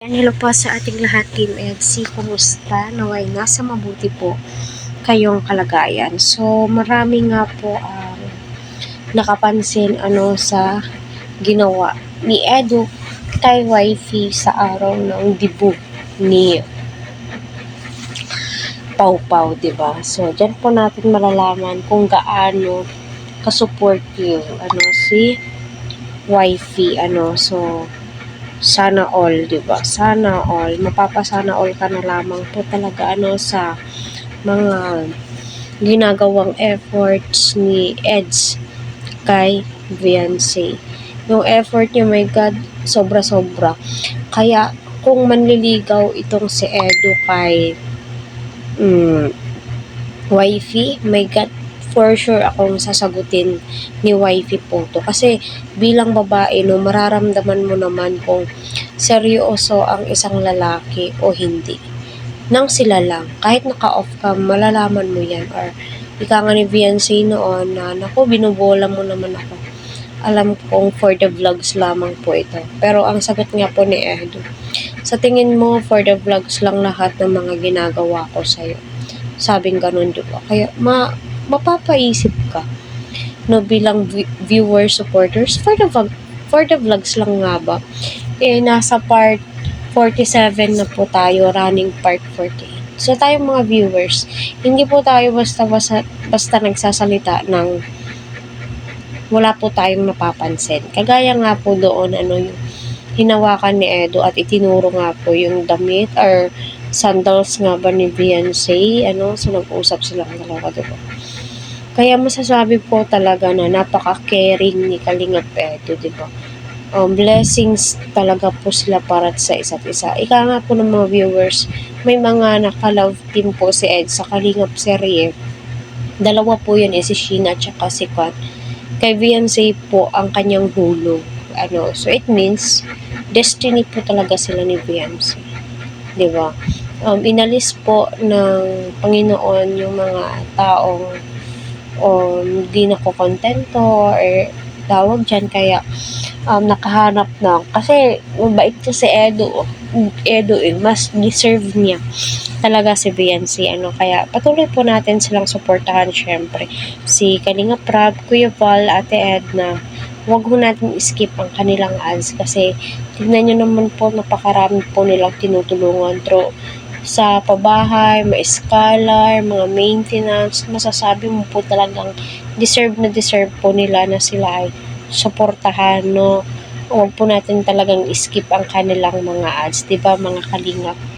Hello po sa ating lahat, Team EDC. Kumusta? Naway nasa mabuti po kayong kalagayan. So, marami nga po ang nakapansin sa ginawa ni Edu kay Wifey sa araw ng debut ni Pau Pau, diba? So, dyan po natin malalaman kung gaano kasupportive si Wifey. So, sana all, diba? Sana all. Mapapasana all ka na lamang po talaga sa mga ginagawang efforts ni Eds kay Beyonce. Yung effort niya, my God, sobra-sobra. Kaya, kung manliligaw itong si Edu kay Wifey, my God, for sure akong sasagutin ni Wifey po to. Kasi bilang babae, mararamdaman mo naman kung seryoso ang isang lalaki o hindi. Nang sila lang, kahit naka-off ka, malalaman mo yan. Or ika nga ni Beyonce noon na, naku, binubola mo naman ako. Alam kong for the vlogs lamang po ito. Pero ang sagot nga po ni Edu, sa tingin mo, for the vlogs lang lahat ng mga ginagawa ko sa'yo. Sabing ganun, diba? Kaya mapapaisip ka bilang viewer supporters for the vlogs lang nga ba? Nasa part 47 na po tayo, running part 48. So tayong mga viewers, hindi po tayo basta nagsasalita ng wala po tayong napapansin. Kagaya nga po doon yung hinawakan ni Edu at itinuro nga po yung damit or sandals nga ba ni Beyonce, so nag-usap silang dalawa, diba? Kaya masasabi po talaga na napaka-caring ni Kalingap Edu, diba? Blessings talaga po sila para sa isa't isa. Ika nga po ng mga viewers, may mga naka-love team po si Ed sa Kalingap serye. Dalawa po yun, si Sheena at saka si Kat. Kay Beyonce po ang kanyang hulog. So it means destiny po talaga sila ni Beyonce. Diba? Inalis po ng Panginoon yung mga taong di nakokontento or tawag dyan, kaya nakahanap na. Kasi mabait to si Edu, mas deserve niya talaga si Beyonce. Kaya patuloy po natin silang suportahan, syempre. Si Kalinga Prab, Kuya Val, Ate Edna, huwag ho natin skip ang kanilang ads kasi tignan nyo naman po, napakarami po nilang tinutulungan through sa pabahay, mga scholar, mga maintenance. Masasabi mo po talagang deserve po nila na sila ay suportahan, Huwag po natin talagang skip ang kanilang mga ads, diba mga kalingap?